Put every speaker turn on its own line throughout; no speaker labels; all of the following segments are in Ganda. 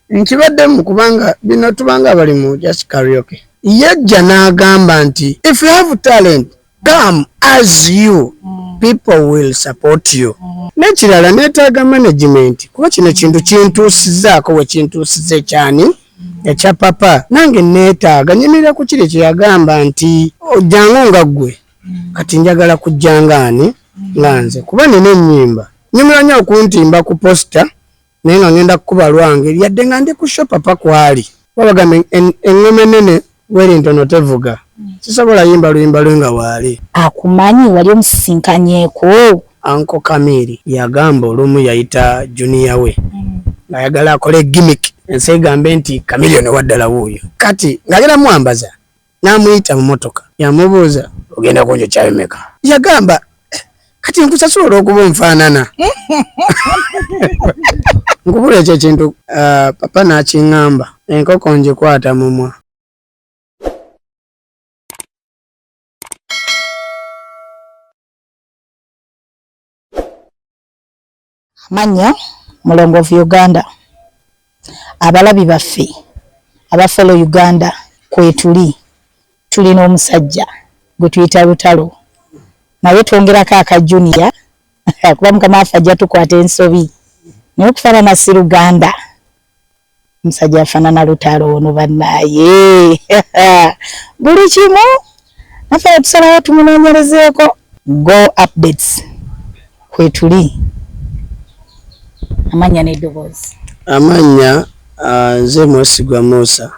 nkibadde mu kubanga bino tubanga bali mu just karaoke. Yajja n'agamba nti if you have talent come as you, people will support you. Nekirala neetaaga management kuba kino kintu kintuusizzaako we kintuusize kyani ekya papa nange neetaaga nyimirira ku kiri kye yagamba nti ojjangu nga ggwe kati njagala kujjangaani nga nze kuba nina ennyimba nyumira nnyo okuntimba ku posta naye nga ngenda kukuba lwange yadde nga ndi ku sho papa kwali wabagamba engoma ennene weri ntono tevuga sisobola yimba luyimba lwe nga waali.
Akumanyi wali omusisinkanyeeko?
Anko Kamiri yagamba olumu yayita junior we ng'ayagala akole gimmick ensi egambe nti Chameleone waddala wuuyo. Kati ng'agenda mwambaza n'amuyita mu motoka yamubuuza ogenda kunjo kyayomeka yagamba kati nkusasula olw'okuba onfaanana. Nkubula ekyo ekintu papa n'akiŋŋamba enkoko ngikwata mumwa.
Manya Mulongo of Uganda abalabi baffe abafolo Uganda kwetuli tulina omusajja gwe tuyita Lutalo naye twongerako aka junior kuba mukama waffe ajja tukwata ensobi naye okufaanana si Luganda omusajja afaanana Lutalo ono bannaye buli kimu naffe tusalawo tumunoonyerezeeko. Go updates kwetuli. Amanya n'eddoboozi.
Amanya nze Mwesigwa Musa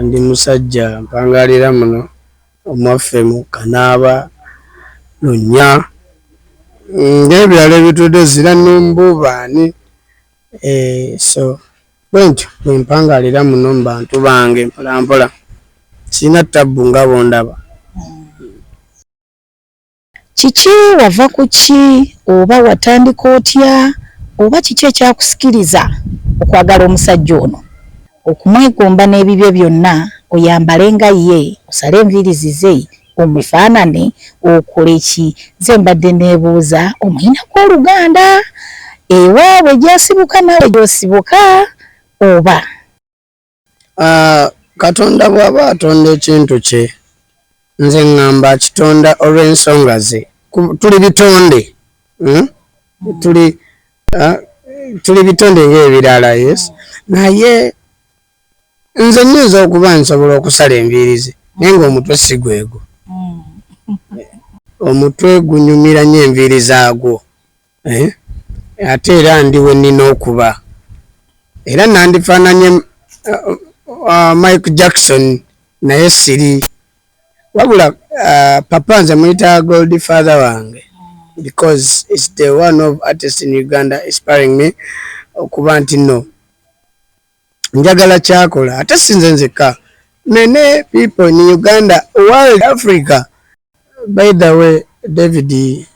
ndi musajja mpangalira muno omwaffe mu Kanaaba Lunya ng'ebirala ebitudde zira n'embubaani so bwentyo bwe mpangalira muno mu bantu bange mpolampola sina ttabbu nga bondaba.
Kiki wava ku ki oba watandika otya oba kiki ekyakusikiriza okwagala omusajja ono okumwegomba n'ebibyo byonna oyambale nga ye osale enviirizi ze omufaanane okole ki? Nze mbadde neebuuza omuyinako Oluganda ewaabwe gyasibuka nawe gyosibuka oba?
Katonda bw'aba atonda ekintu kye nze ŋŋamba akitonda olw'ensonga ze. Tuli bitonde tuli bitonde ng'ebirala yes naye nze nnyinza okuba nsobola okusala enviirizi naye ng'omutwe si gwego. Omutwe gunyumira nnyo enviiri zaagwo ate era ndi we nnina okuba era nandifaananye Mike Jackson naye siri wabula papa nze muyita Gold Father wange because it's the one of artists in Uganda inspiring me okuba nti no njagala kyakola ate sinze nzekka many people in Uganda world Africa. By the way David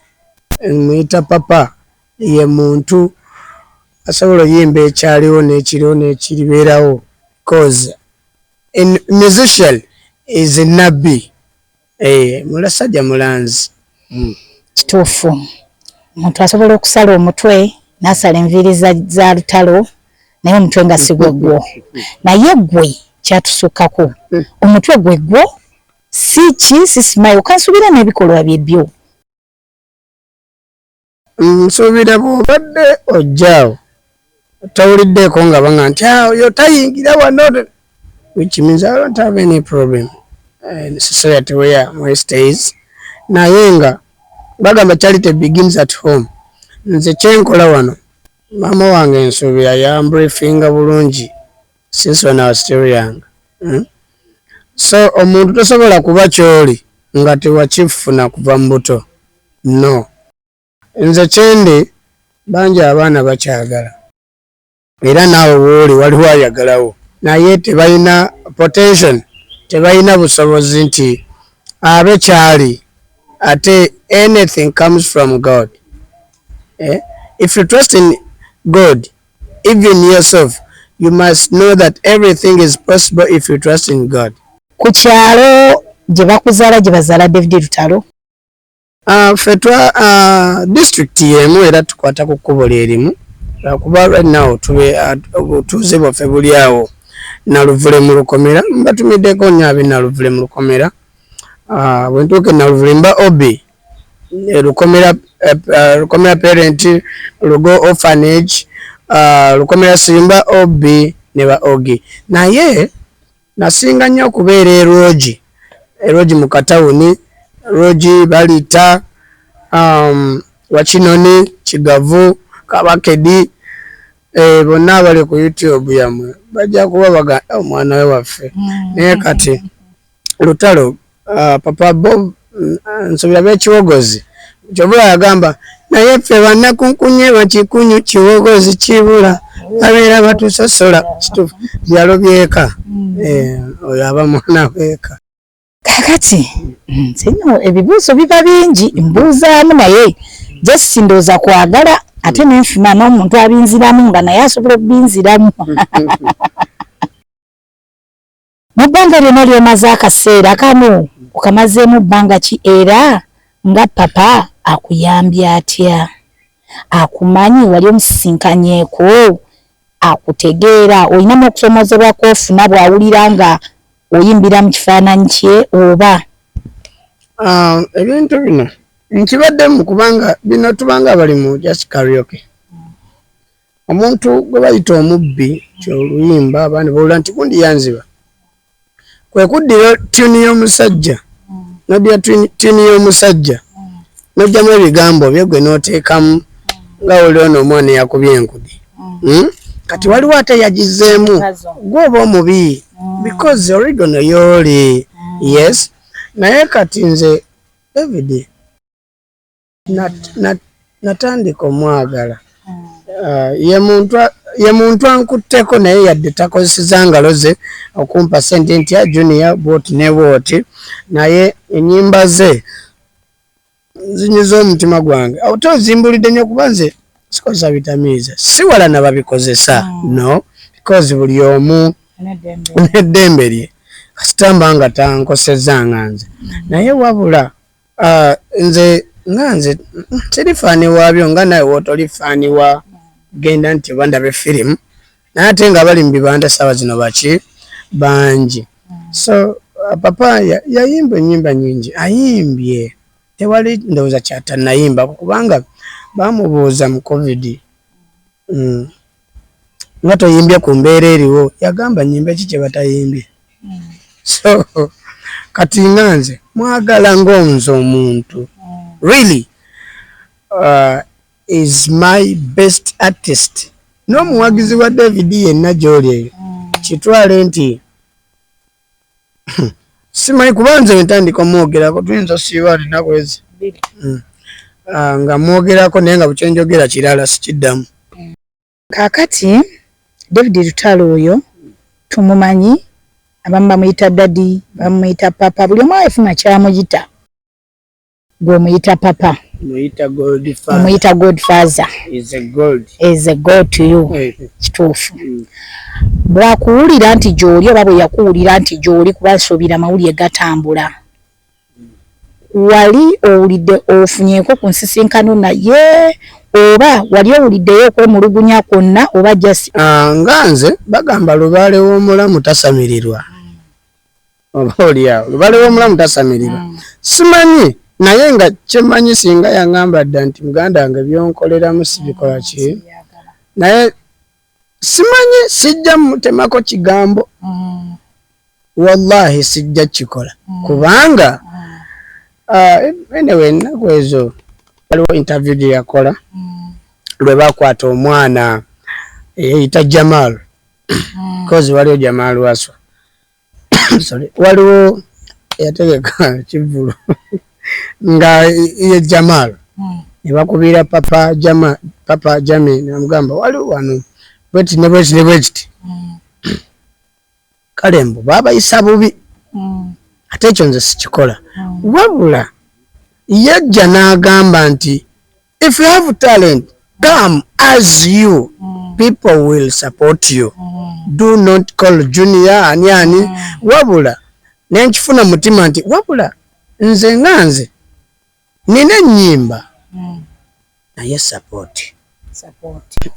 muyita papa ye muntu asobola yimba ekyaliwo n'ekiriwo n'ekiribeerawo because in musician is a nabbi mulasajja mulanzi.
Kituufu omuntu asobola okusala omutwe n'asala enviiri za Lutalo naye omutwe nga si gwegwo naye gwe kyatusukkako omutwe gwegwo si ki si simayi okansubira n'ebikolwa byebyo.
Nsuubira bw'obadde ojjaawo tawuliddeeko nga banga nti oyo tayingira wano which means I don't have any problem in society where stays naye nga bagamba charity begins at home. Nze kyenkola wano maama wange nsuubira yambriefinga bulungi since when I was still young. So omuntu tosobola kuba kyoli nga tewakifuna kuva mu buto no. Nze kyendi bangi abaana bakyagala era naawe wooli waliwo ayagalawo naye tebalina potential tebalina busobozi nti abe kyali ate anything comes from God. If you trust in God even yourself you must know that everything is possible if you trust in God.
Ku kyalo gye bakuzaala gye bazaala David Lutalo
fetwa district yemu era tukwata ku kkubo lyerimu kuba right now tuze bwaffe buli awo Naluvule mu Lukomera mbatumiddeko nnyo Naluvule mu Lukomera bwe ntuuke Naluvule mba obi Lukomera parent Lugo orphanage Lukomera simba obi ne ba ogi naye nasinga nnyo okubeera erogi mu katawuni rogi balita Wakinoni Kigavu Kabakedi bonna abali ku YouTube yamwe bajja kuba baga omwana we waffe naye kati Lutalo Papa Bob nsobera b'ekiwogozi kyobula yagamba naye ffe bannakunkunye bakikunyu kiwogozi kibula babeera batusosola kituufu byalobyeka oyo aba mwana weeka
kakati sino ebibuuzo biba bingi mbuuzaamu naye just ndowooza kwagala ate nenfuna n'omuntu abinziramu nga naye asobola okubinziramu mu bbanga lyonna lyomaze akaseera kamu okamazeemu bbanga ki era nga papa akuyambye atya akumanyi wali omusisinkanyeeko akutegeera olinamu okusomozebwa kwofuna bw'awulira nga oyimbira mu kifaananyi kye oba
ebintu bino nkibaddemu kubanga bino tubanga bali mu just karaoke omuntu gwe bayita omubbi kyoluyimba abandi bawula nti gundi yanziba kwe kuddira tuni y'omusajja nodya tuni y'omusajja nojjamu ebigambo bye gwe n'oteekamu nga oli ono omwana yakubye enkudi kati waliwo ate yagizeemu gwoba omubi because original yoli yes naye kati nze David natandika omwagala ye muntu ankutteko naye yadde takozeseza ngalo ze okumpa sente nti ya Junior bwoti ne bwoti naye ennyimba ze zinyiza omutima gwange ate ozimbulidde nnyo kuba nze sikozesa bitamiiza si wala nababikozesa no because buli omu n'eddembe lye kasitamba nga tankoseza nga nze naye wabula nze sirifaani waabyo nga naye wootolifaaniwa genda nti oba ndabe firimu naye ate nga bali mu bibanda saawa zino baki bangi so papa yayimba ennyimba nyingi ayimbye tewali ndowooza kyatanayimba kubanga bamubuuza mu covid nga toyimbye ku mbeera eriwo yagamba nyimba ki kye batayimbye so kati nga nze mwagala ng'onze omuntu really is my best artist n'omuwagizi wa David yenna gy'oli eyo kitwale nti simanyi kuba nze wentandika omwogerako tuyinza osiiba alinaku ezi nga mwogerako naye nga bukyenjogera kirala sikiddamu
kaakati David Lutalo oyo tumumanyi abamu bamuyita dadi bamuyita papa buli omu afuna kyamuyita gwe omuyita papa omuyita Godfather is a god to you kituufu bwakuwulira nti gy'oli oba bwe yakuwulira nti gy'oli kuba nsuubira amawulire gatambula wali owulidde ofunyeeko ku nsisinkano naye oba wali owuliddeyo okwemulugunya kwonna oba just
nga nze bagamba lubaale w'omulamu tasamirirwa oba oliawo lubaale w'omulamu tasamirirwa simanyi naye nga kyemanyi singa yaŋŋamba dda nti muganda wange byonkoleramu sibikola ki naye simanyi sijja mutemako kigambo wallahi sijja kikola kubanga anyway ennaku ezo waliwo interview gye yakola lwe bakwata omwana eyayita Jamal kozi waliwo Jamal Waswa sorry waliwo eyategeka kivulu nga ye Jamal ne bakubira papa Jami namugamba waliwo wano bweti ne bweti kale mbu babayisa bubi ate ekyo nze sikikola wabula yajja n'agamba nti if you have talent come as you people will support you do not call Junior ani wabula nenkifuna mutima nti wabula nze nga nze nina ennyimba naye support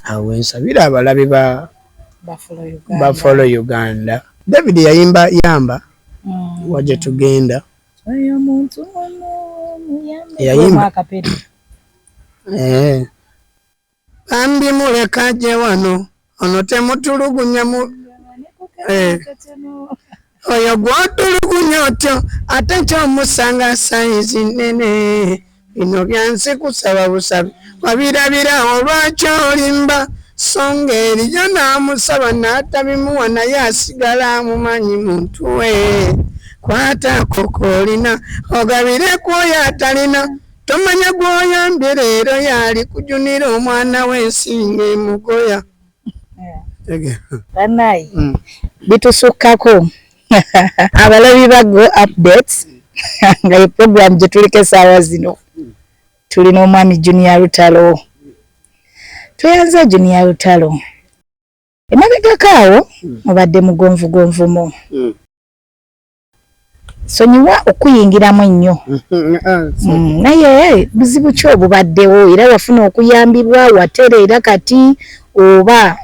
awo nsabira abalabi ba Buffalo Uganda. David yayimba yamba waje tugenda yayimba Bambi muleka je wano ono temutulugunya mu oyo gwatulugunya otyo ate kyomusanga sayizi nene bino byansi kusaba busabi wabirabirawo lwaki olimba songa eriyo namusaba n'atabimuwa naye asigala amumanyi muntu we kwata kokolina ogabire kwoyo atalina tomanya gwoyambye leero yali kujunira omwana w'ensinga emugoya
banayi bitusukkako abalabi ba Go Updates nga ye program gye tuliko essaawa zino tulina omwami Junior Lutalo tweyanza Junior Lutalo emabegako awo mubadde mugonvugonvumu sonyiwa okuyingiramu ennyo naye buzibu ki obubaddewo era wafuna okuyambibwa watereera kati oba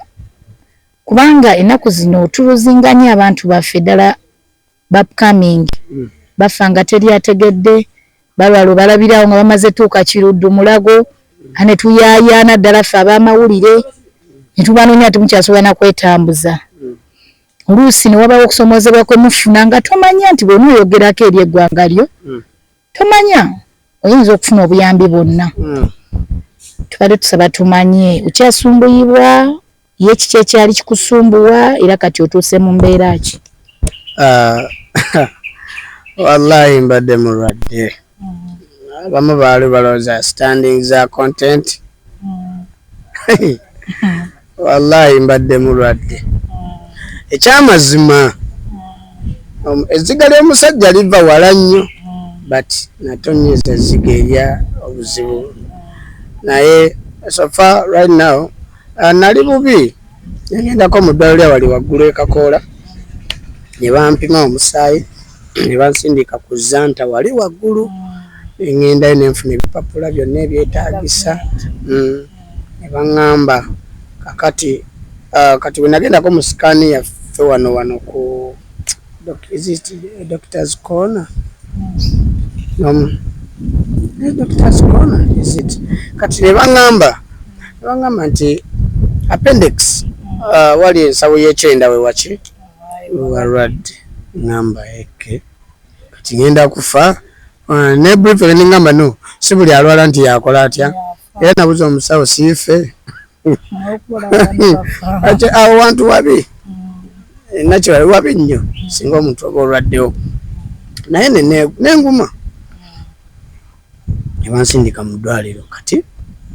kubanga ennaku zino tuluzinganya abantu baffe ddala bapcoming bafa nga teri ategedde balwala balabirawo nga bamaze tuuka Kiruddu Mulago ane tuyayaana ddala ffe ab'amawulire ne tubanoonya ati mukyasobola na kwetambuza oluusi ne wabawo okusomozebwa kwe mufuna nga tomanya nti bw'onooyogerako eri eggwanga lyo tomanya oyinza okufuna obuyambi bwonna tubadde tusaba tumanye okyasumbuyibwa ye kiki ekyali kikusumbuwa era kati otuuse mu mbeera ki?
Wallahi mbadde mulwadde abamu baali balowooza standing za content wallahi mbadde mulwadde ekyamazima ezziga ly'omusajja liva wala nnyo but natonyeza ezziga erya obuzibu naye so far right now nali bubi yagendako mu ddwaliro lyawali waggulu ekakoola ne bampima omusaayi ne bansindika ku zanta wali waggulu ngendayo nenfuna ebipapula byonna ebyetaagisa ne baŋŋamba kakati kati wenagendako mu sikaani yaffe wano ku Doctor's Corner Doctor's Corner is it kati ne baŋŋamba nti appendix wali ensawo y'ekyenda we waki warwadde ngamba eke kati ngenda kufa ne brief ne ngamba no si buli alwala nti yakola atya era nabuza omusawo siife ate awo wantu wabi nakyo wali wabi nnyo singa omuntu oba olwaddewo naye nenguma ne bansindika mu ddwaliro kati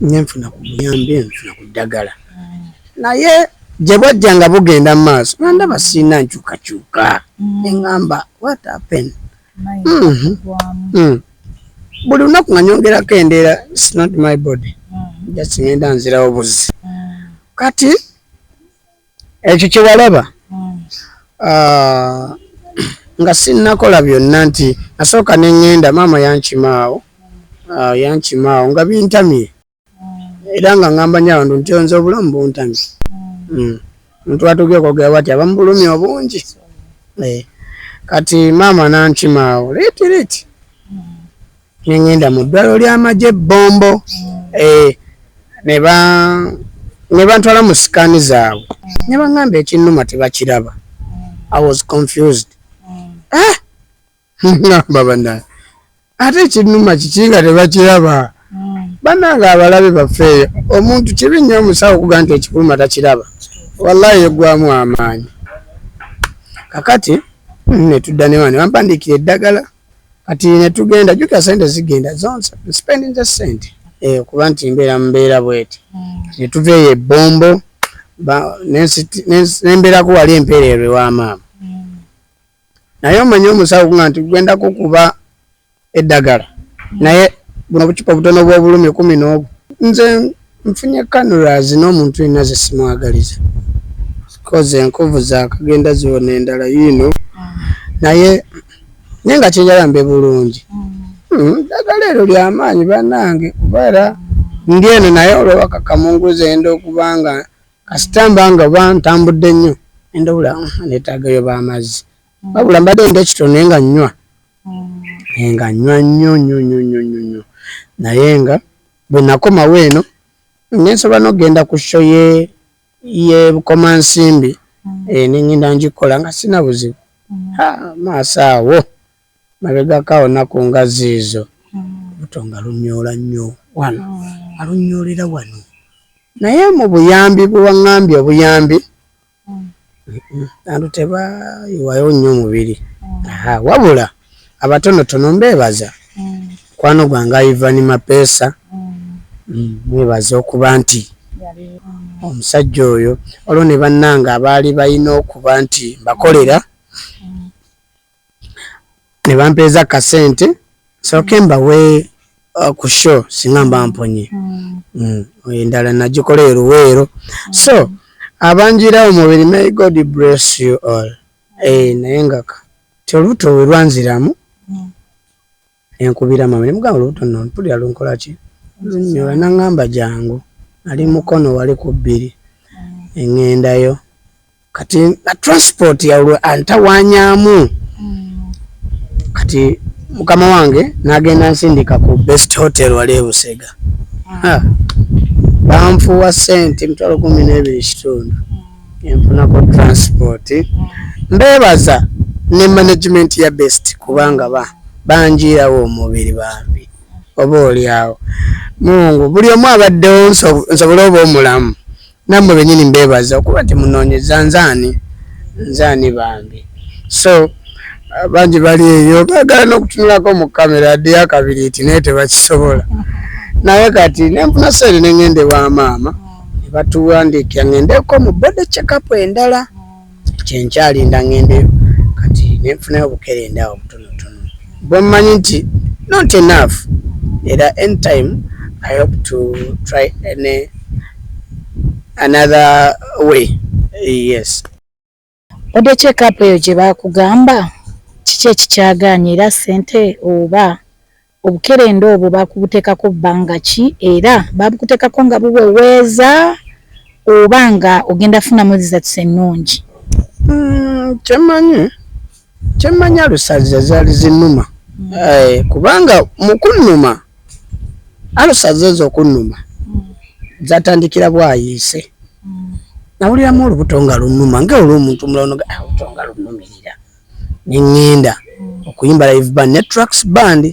nenfuna ku buyambi nfuna ku ddagala naye gye bwajja nga bugenda mu maaso bandaba sirina nkyukakyuka neŋŋamba what happened buli lunaku nga nyongerako endeera it's not my body just ngenda nzirawo buzi kati ekyo kye walaba nga sinnakola byonna nti nasooka neŋŋenda maama yankimaawo nga bintamye era nga ngamba nyawandu nti onze obulamu buntamye omuntu atugye okwogera bwati abamu bulumi obungi kati maama nankimaawo leeti neŋŋenda mu ddwaliro ly'amagye Bombo ne bantwala mu sikaani zaabwe ne baŋŋamba ekinnuma tebakiraba. I was confused. Ngamba bannange ate ekinnuma kiki nga tebakiraba bannange abalabe baffeeyo omuntu kibi nnyo omusawo okuga nti ekikuluma takiraba wallahi yeggwamu amaanyi kakati ne tudda ne wano bampandiikira eddagala kati ne tugenda jjukira sente zigenda zonse spending the cent okuba nti mbeera mu mbeera bweti ne tuveeyo Bombo nembeerako wali empeererwe wa maama naye omanyi omusawo okuga nti gwenda kukuba eddagala naye buno bucupa butono bw'obulumi 11 nze nfunye cannulas n'omuntu yenna ze simwagaliza koze enkovu zakagenda ziwona endala yino naye nga kyenjalambe bulungi ddagala ero ly'amaanyi bannange kuba era ndieno naye olwo kakamunguze enda okubanga kasitamba nga bantambudde nnyo enda obula neetaagayo b'amazzi wabula mbadde enda ekitono nga nnywa nnyo naye nga bwe nakomawo eno nensobola n'okgenda ku show ye Bukomansimbi nengenda ngikola nga sina buzibu maaso awo mabegakaawo naku nga ziizo butonga lunyoola nnyo wano alunyoolera wano naye mu buyambi bwe waŋŋambye obuyambi abantu tebayiwayo nnyo omubiri wabula abatonotono mbeebaza mukwano gwange Ivan Mapeesa mwebaza okuba nti omusajja oyo olwo ne bannanga abaali balina okuba nti bakolera ne bampeeza kasente sooke mbawe ku show singa mba mponye endala nagikola Luweero so abanjira omubiri may God bless you all naye nga ti olubuto we lwanziramu enkubira mama nemugamba olubuto nno mpulira lunkola ki lunnyola naŋŋamba jangu ali mukono wali ku bbiri eŋŋendayo kati na transport yalwe antawanyaamu kati mukama wange n'agenda nsindika ku Best Hotel wali e Busega banfuwa sente mitwalo 12 enfunako transport mbeebaza ne management ya Best kubanga banjirawo omubiri bambi oba oliawo Mungu buli omu abaddewo nsobole oba omulamu nammwe bennyini mbeebaza okuba temunoonyeza nzaani bambi so bangi bali eyo baagala n'okutunulako mu kamera addeyo akabiri iti naye tebakisobola naye kati nenfuna seeri nengende wa maama ne batuwandiikira ngendeko mu body check-up endala kyenkyalinda ngendeyo kati nenfunayo obukerenda awo butonotono bwe mmanyi nti not enough era anytime I hope to try another way yes.
Body check-up eyo gye bakugamba kiki ekikyagaanye era ssente oba obukerenda obwo bakubuteekako bbanga ki era babukuteekako nga buweweeza oba nga ogenda funamu results ennungi?
Kyemmanyi alusaze zaali zinnuma kubanga mu kunnuma alusaze ezo okunnuma zatandikira bwayiise nawuliramu olubuto nga lunnuma nga olw'omuntu mulala olubuto nga lunnumirira neŋŋenda okuyimba live band ne tracks band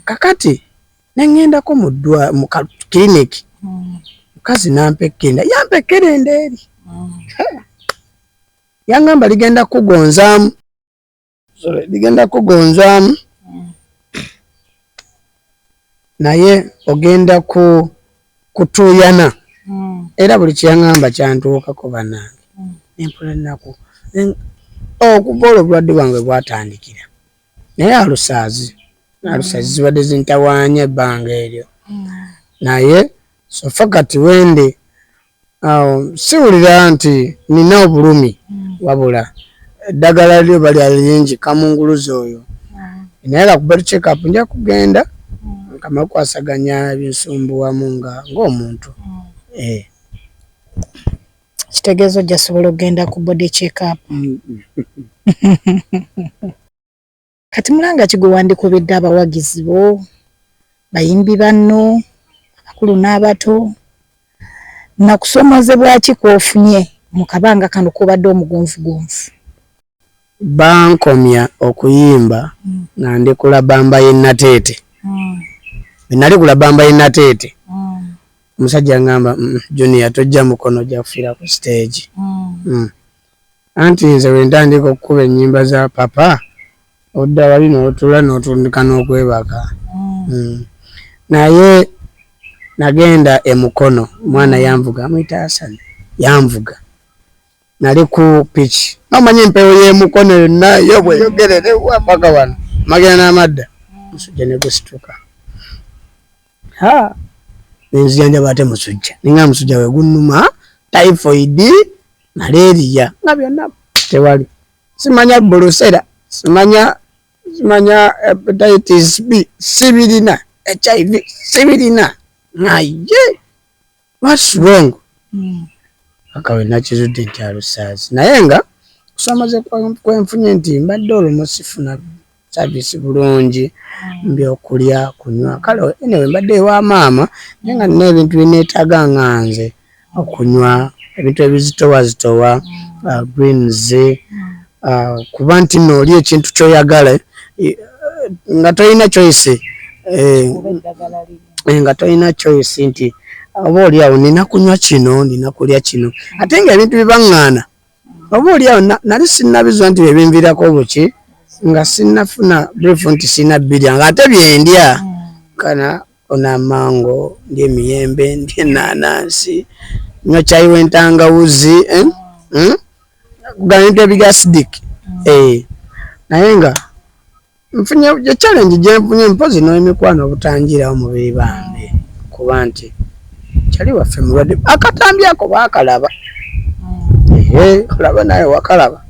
kakati neŋŋendako mu clinic mukazi nampa ekkenda yampa ekkerenda eri yaŋŋamba ligenda kugonzaamu naye ogenda kutuuyana era buli kyeyaŋŋamba kyantuukako bannange nempula ennaku okuva olwo obulwadde bwange bwatandikira naye alusaazi zibadde zintawaanya ebbanga eryo naye sofa kati wende siwulira nti nina obulumi wabula eddagala lyo bali lingi kamunguluzi oyo naye kakubali check-up nja kugenda nkamala kwasaganya ebinsumbuwamu ng'omuntu
kitegeeza ojja sobola okgenda ku body check-up. Kati mulanga ki gwe wandikubidde abawagizi bo bayimbi banno abakulu n'abato nakusomozebwa ki kw'ofunye mu kabanga kano k'obadde omugonvugonvu?
Bankomya okuyimba nga ndi ku Labamba y'e Nateete bwe nali ku Labamba y'e Nateete omusajja ngamba Junior tojja mukono ojja kufiira ku stage anti nze bwe ntandika okukuba ennyimba za papa odda wali n'otula n'otundika n'okwebaka naye nagenda e Mukono omwana yanvuga amuyita Hassan yanvuga nali ku pitch nomanyi empewo y'e Mukono yonna yo bweyogerere wapaka wano magenda n'amadda musujja ne gusituka nenzijanja ate musujja ninga musujja we gunnuma typhoid malaria nga byonna tewali simanya brusela simanya hepatitis B sibirina HIV sibirina Aye, what's wrong? Akawe nakizudde nti alusaazi naye nga kusamaze kwenfunye nti mbadde olumu sifuna service bulungi mbyokulya kunywa kale enewe mbadde ewa maama naye nga nina ebintu bineetaaga nga nze okunywa ebintu ebizitowazitowa greens kuba nti nooli ekintu kyoyagala nga tolina choice nga tolina choice nti oba oliawo nina kunywa kino nina kulya kino ate nga ebintu bibaŋŋaana oba oliawo nali sinnabizwa nti bebinvirako obuki nga sinnafuna brief nti sina birya nga ate byendya kana ona mango ndi emiyembe ndi enanansi nywa chai wentangawuzi kugana ebintu ebigacidic naye nga nfunye challenge gyenfunye mpozi n'emikwano obutangirawo mubiri bambi kuba nti kyali waffe mulwadde akatambi ako baakalaba kalaba naye wakalaba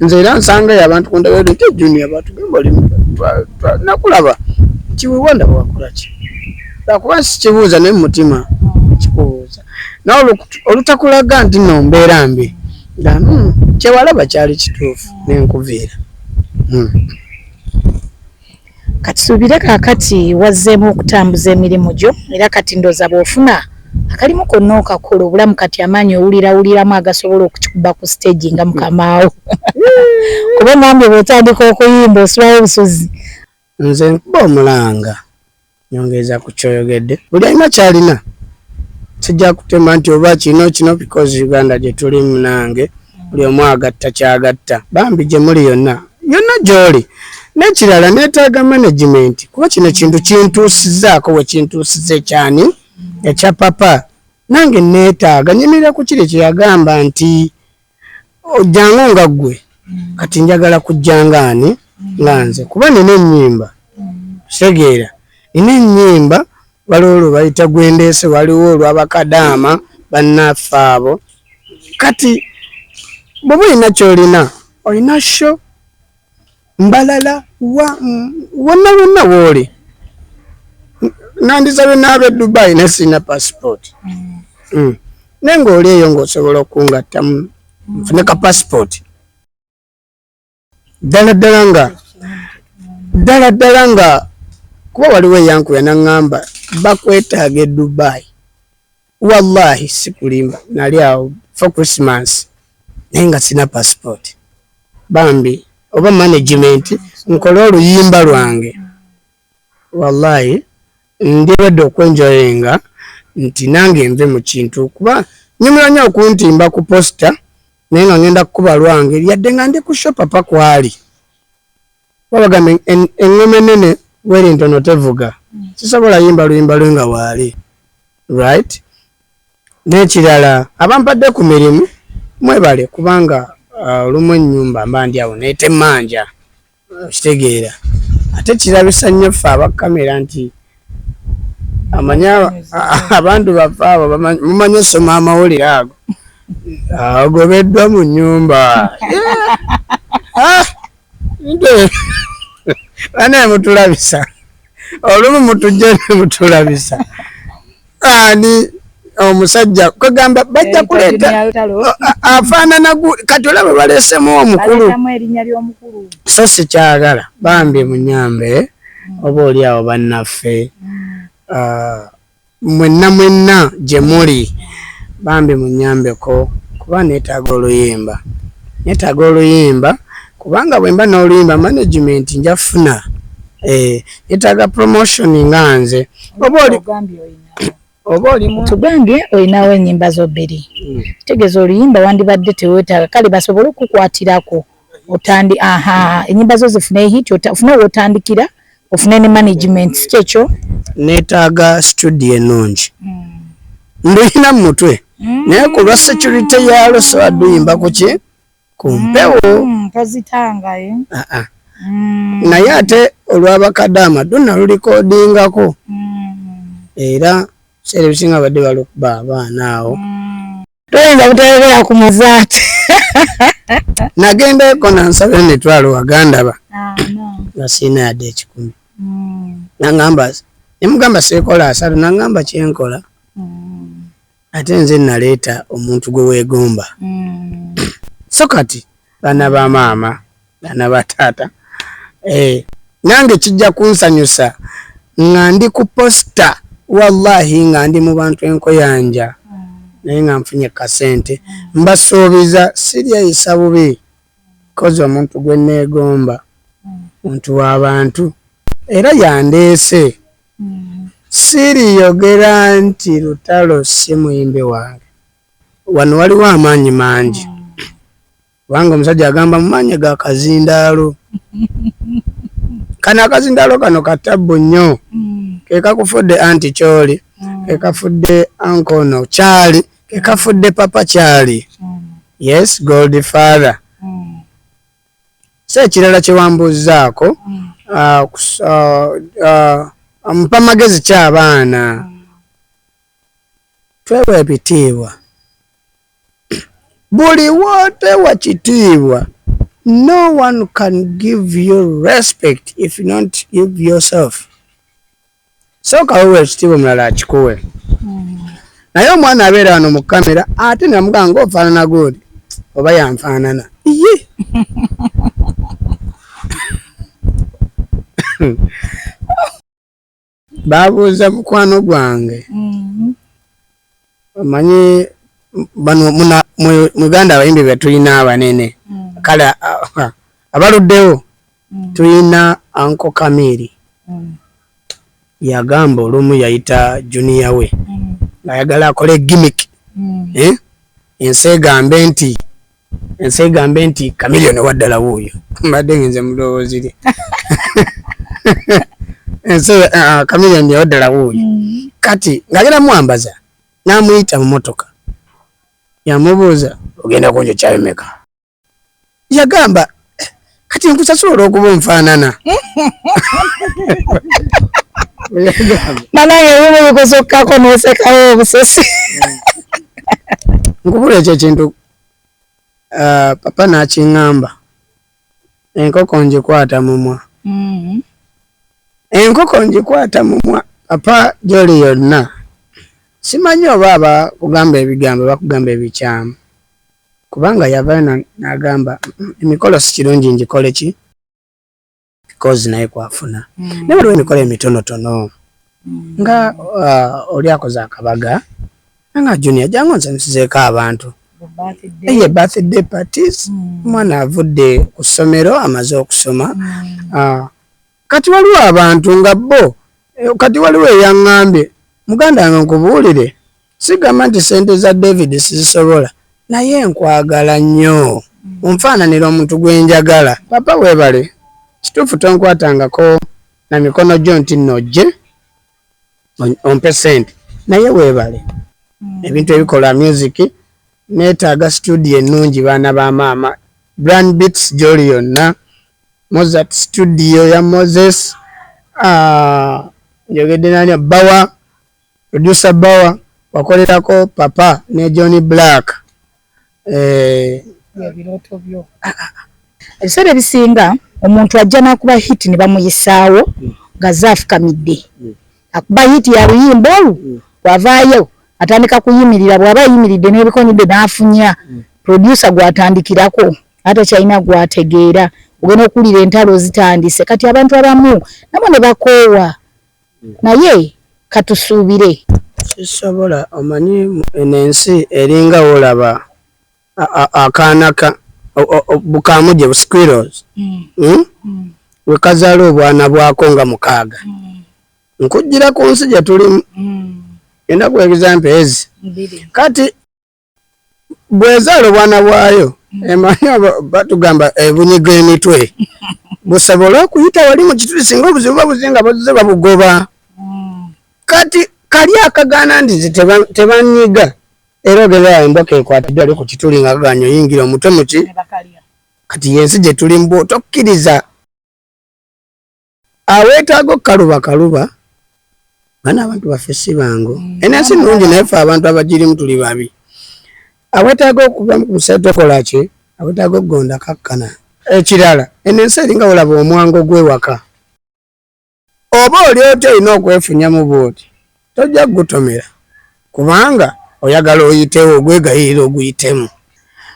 nze era nsangayo abantu kundabira nti junior batugamba oli nakulaba kiwiwa ndaba wakola ki lwakuba sikibuuza naye mumutima kikubuuza nawe olutakulaga nti no mbeera mbi nga kyewalaba kyali kituufu nenkuviira
kati suubire kaakati wazzeemu okutambuza emirimu gyo era kati ndooza bw'ofuna akalimu konna okakola obulamu kati amaanyi owuliramu agasobola okukikuba ku stage nga mukamaawo kuba nambye bw'otandika okuyimba osulawo obusozi
nze nkuba omulanga nyongeza ku kyoyogedde buli alina kyalina sijja kutema nti oba kino because Uganda gye tuli munange buli omu agatta kyagatta bambi gye muli yonna gy'oli n'ekirala neetaaga management kuba kino kintu kintuusizzaako we kintuusize kyani ekya papa nange neetaaga nyimirira ku kiri kye yagamba nti ojjangu nga ggwe kati njagala kujjanga ani nga nze kuba nina ennyimba kitegeera nina ennyimba waliwo olwo bayita gwendeese waliwo olw'abakadaama bannaffe abo kati bw'oba olina ky'olina olina sho mbalala wonna wonna wooli nandisabye n'ab'e Dubai ne sina passport naye ng'oli eyo ng'osobola okungattamu nfune ka passport ddala nga kuba waliwo eyankuya naŋŋamba bakwetaaga e Dubai wallahi sikulimba nali awo for Christmas naye nga sina passport bambi oba management nkole oluyimba lwange wallahi ndiredde okwenjoyinga nti nange nve mu kintu kuba nyumira nnyo okuntimba ku posta naye nga ngenda kukuba lwange yadde nga ndi ku shopa pakwali babagamba eŋŋoma ennene weri ntono tevuga sisobola yimba luyimba lwe nga waali right n'ekirala abampadde ku mirimu mwebale kubanga olumu ennyumba mba ndi awo neetemanja kitegeera ate kirabisa nnyo ffe abakamera nti amanya abantu baffe abo mumanyi osoma amawulire ago agobeddwa mu nnyumba banaye mutulabisa olumu mutujje ne mutulabisa ani omusajja kwegamba bajja kuleeta afaanana kati olaba baleesemu omukulu so sikyagala bambi munyambe oba oli awo bannaffe mwenna gye muli bambi munyambeko kuba neetaaga oluyimba kubanga bwe mba n'oluyimba management njafuna yeetaaga promotion nga nze oba oli
tugambye olinawo ennyimba zo bbiri kitegeeza oluyimba wandibadde teweetaaga kale basobole okukwatirako ennyimba zo zifune hit ofune wootandikira ofune ne management si kyekyo
neetaaga studio ennungi nduyina mu mutwe naye ku lwa security yalo so aduyimba kuki ku mpewo
tozitangaye
naye ate olw'abakadaama donna lulikodingako era seera ebisinga badde balukuba abaana awo
toyinza kuterekera ku muzaati
nagendeko nansaba emitwalo wagandaba nga siina yadde 10 naŋŋamba nemugamba sekola asatu nangamba kyenkola ate nze naleeta omuntu gwe weegomba so kati baana ba maama baana ba taata nange kijja kunsanyusa nga ndi ku posta wallahi nga ndi mu bantu enkoyanja naye nga nfunye kasente mbasuubiza siryayisa bubi kozi omuntu gwe neegomba muntu w'abantu era yandeese siriyogera nti lutalo si muyimbi wange wano waliwo amaanyi mangi kubanga omusajja agamba mu maanyi ga kazindaalo kano akazindaalo kano katabbu nnyo kekakufudde anti kyoli kekafudde ankono kyali kekafudde papa kyali yes gold father ekirala kyewambuuzaako mpa magezi ky'abaana twewa ebitiibwa buli wootewa kitiibwa no one can give you respect if you don't give yourself sooka wewe ekitiibwa mulala akikuwe naye omwana abeera wano mu kamera ate namugamba ng'ofaanana guli oba yanfaanana iye babuuza mukwano gwange omanyi bano mu Uganda abayimbi be tulina abanene kale abaluddewo tulina Uncle Kamiri yagamba olumu yayita junior we ng'ayagala akole gimmick ensi egambe nti Chameleone waddala wuuyo mbadde ngenze mulowoozire Chameleone yawaddala wuuyo kati ng'agenda muwambaza n'amuyita mu motoka yamubuuza ogenda kunjo kyabimeka yagamba kati nkusasula olw'okuba onfaanana
nanaye ebimu bikusukkako n'osekawo obusesi
nkubula ekyo ekintu papa n'akiŋŋamba enkoko ngikwata mumwa enkoko ngikwata mumwa papa gyoli yonna simanyi oba abakugamba ebigambo bakugamba ebikyamu kubanga yavayo n'agamba emikolo si kirungi ngikole ki because naye kwafuna naye waliwo emikolo emitonotono nga oli akoze akabaga nga junior jangu nsanyusizeeko abantu eye birthday parties omwana avudde ku ssomero amaze okusoma kati waliwo abantu nga bo kati waliwo eyaŋŋambye muganda nga nkubuulire sigamba nti sente za David sizisobola naye nkwagala nnyo onfaananira omuntu gwenjagala papa weebale kituufu tonkwatangako na mikono gyo nti nojje ompe sente naye weebale ebintu ebikola music neetaaga studio ennungi baana ba maama Brand Beats gyoli yonna Mozart studio ya Moses njogedde nani Bawa producer Bawa wakolerako papa ne Johnny Black
ebirooto byo ebiseera ebisinga omuntu ajja n'akuba hit ne bamuyisaawo nga zaafukamidde akuba hit ya luyimba olu wavaayo atandika kuyimirira bw'aba ayimiridde n'ebikonyiddwe n'afunya producer gwatandikirako ate kyalina gwategeera ogenda okuwulira entalo zitandise kati abantu abamu nabo ne bakoowa naye katusuubire
sisobola omanyi enensi eringa wolaba akaanaka bukamuje bu squirrels wekazaala obwana bwako nga 6 nkujjira ku nsi gye tulimu genda ku example ezi kati bwezaala obwana bwayo emanyi batugamba ebunyiga emitwe busobola okuyita wali mu kituli singa obuzibu babuzinga bazuze babugoba kati kali akagaana ndizi tebanyiga era ogera emboka ekwatiddwa ali ku kituli nga kaganya oyingira omutwe muki kati yensi gye tulimu tokkiriza aweetaaga okukaluba bana abantu baffe si bangu enensi nungi naye ffe abantu abagirimu tuli babi aweetaaga okuva ku buseeto kola ki aweetaaga okugonda kakkana ekirala enensi eringa olaba omwango gw'ewaka oba oli otyo olina okwefunyamu bwoti tojja kugutomera kubanga oyagala oyitewo ogwegayirira oguyitemu.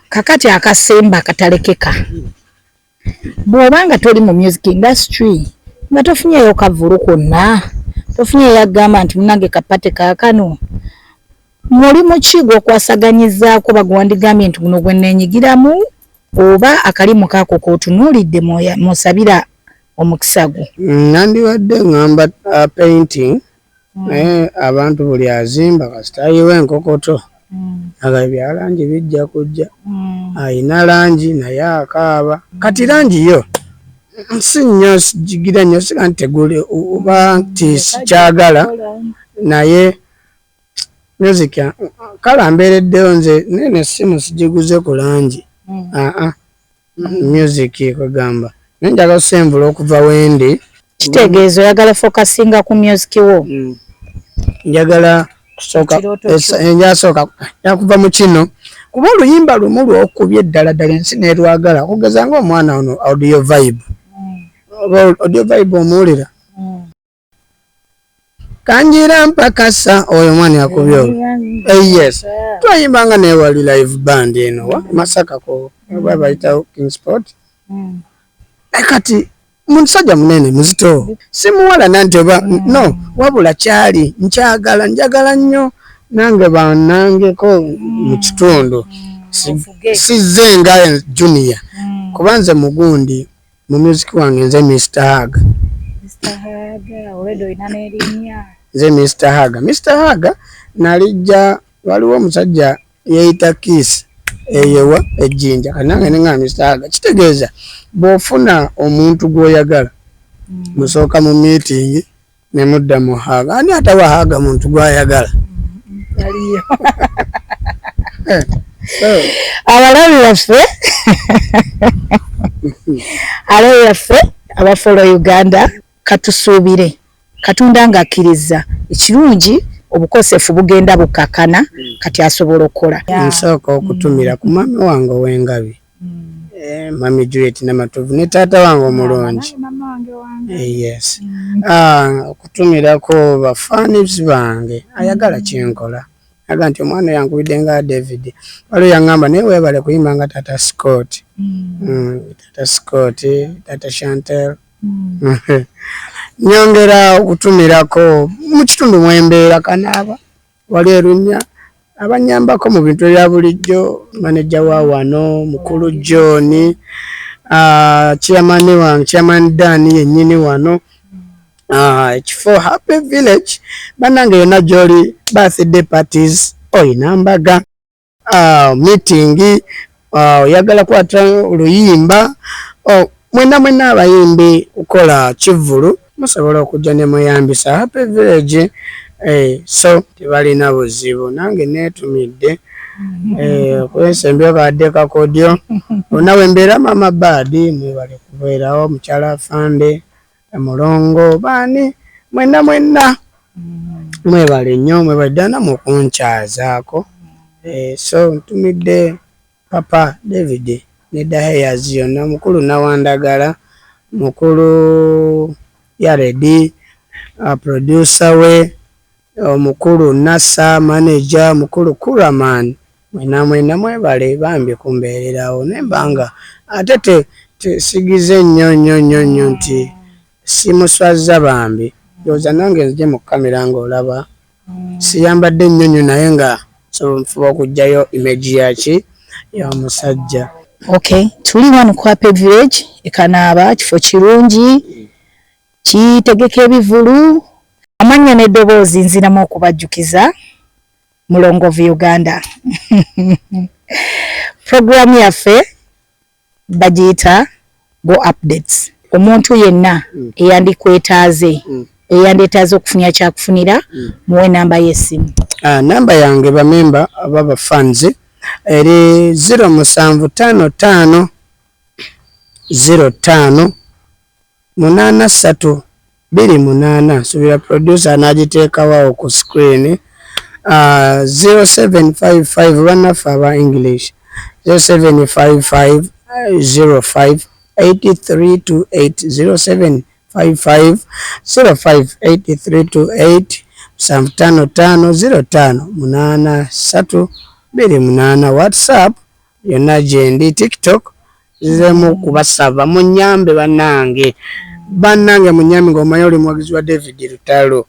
Kakati akasemba akatalekeka bw'obanga toli mu music industry nga tofunyeyo kavulu konna tofunyeyo yagamba nti munange kapate kaakano mulimu ki gw'okwasaganyizaako bagwandigambye nti guno gwe neenyigiramu oba akalimu kaako k'otunuulidde musabira omukisa gwo?
Nandibadde ngamba painting naye abantu buli azimba kasitayiwa enkokoto aga byalangi bijja kujja ayina langi naye akaaba kati langi yo si nnyo sigigira nnyo sika nti teguli oba nti sikyagala naye music kala mbeereddeyo nze nene simu sigiguze ku langi music kwegamba nenjagala osenvula okuva wendi
kitegeeza oyagala focusinga ku music wo.
Njagala kusooka enjasooka yakuva mu kino kuba oluyimba lumu lwokubye eddala ddala ensi neerwagala kugeza ng'omwana ono audio vibe omuwulira kanjira mpakasa oyo omwana yakubye olwo yes twayimbanga newali live band eno wa Masaka ko bayita Kingsport kati musajja munene muzito simuwala nanti oba no wabula kyali njagala nnyo nange bannangeko mu kitundu sizze nga junior kubanze mugundi mu music wange nze Mr. Haga. Nze Mr. Haga nalijja waliwo omusajja yeyita Kiss eyewa ejjinja kanange nenga Mr. Haga kitegeeza bw'ofuna omuntu gw'oyagala musooka mu meeting ne mudda mu Haga ani atawa Haga muntu gw'ayagala
aliyo abalabi baffe abafolo Uganda katusuubire Katonda ng'akkiriza ekirungi obukosefu bugenda bukakana kati asobola okukola.
Nsooka okutumira ku mami wange ow'engabi mami Juliet Namatovu ne taata wange omulungi yes okutumirako bafaanizi bange ayagala kyenkola aga nti omwana yankubidde nga David waliwo yaŋŋamba naye weebale kuyimba nga Tata Scott Tata Chantel nyongera okutumirako mu kitundu mwembeera kanaaba wali Erunnya abanyambako mu bintu ebya bulijjo maneja wa wano mukulu John chairman Dani yennyini wano ekifo Happy Village bannange yonna gy'oli birthday parties oyina mbaga meeting oyagala kwata oluyimba mwenna abayimbi kukola kivulu musobola okujja ne muyambisa Happy Village so tebalina buzibu nange neetumidde kwesembyo badde kakodyo onawe mbeera mama baadi mwebale kubeerawo mukyala afande mulongo baani mwenna mwebale nnyo mwebaddana mu kunkyazaako so ntumidde papa David ne Daheyas yonna mukulu Nawandagala mukulu Yaredi producer we omukulu Nasa manager mukulu Kuraman mwenna mwebale bambi kumbeererawo nembanga ate tesigize nnyo nti simuswaza bambi yoza nange nzije mu kamera ng'olaba siyambadde nnyonyo naye nga nfuba okugjayo image yaki y'omusajja.
Okay, tuli wano ku Happy Village ekanaaba kifo kirungi kitegeka ebivulu amanya n'eddoboozi nziramu okubajjukiza Mulongovu Uganda. Programu yaffe bagiyita Go Updates. Omuntu yenna eyandikwetaaze eyandeetaaze okufunya kyakufunira muwe namba y'essimu.
Namba yange bamemba ababa fans eri 0755 05 83 28 subira producer anagiteekawo ku screen 0755 banafu aba English 0755 05 8328 55 058328 5505 83 28 WhatsApp yonna gyendi, TikTok ziremu kubasaba munyambe bannange munyambe ng'omanyi oli muwagizi wa David Lutalo.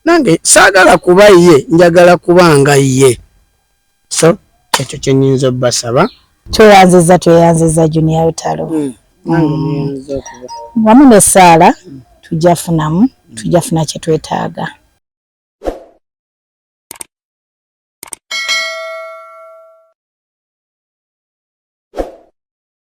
Nange saagala kuba ye, njagala kubanga ye. So ekyo kye nnyinza obbasaba.
Tweyanziza Junior Lutalo. Wamu ne Saala tujja funa kye twetaaga.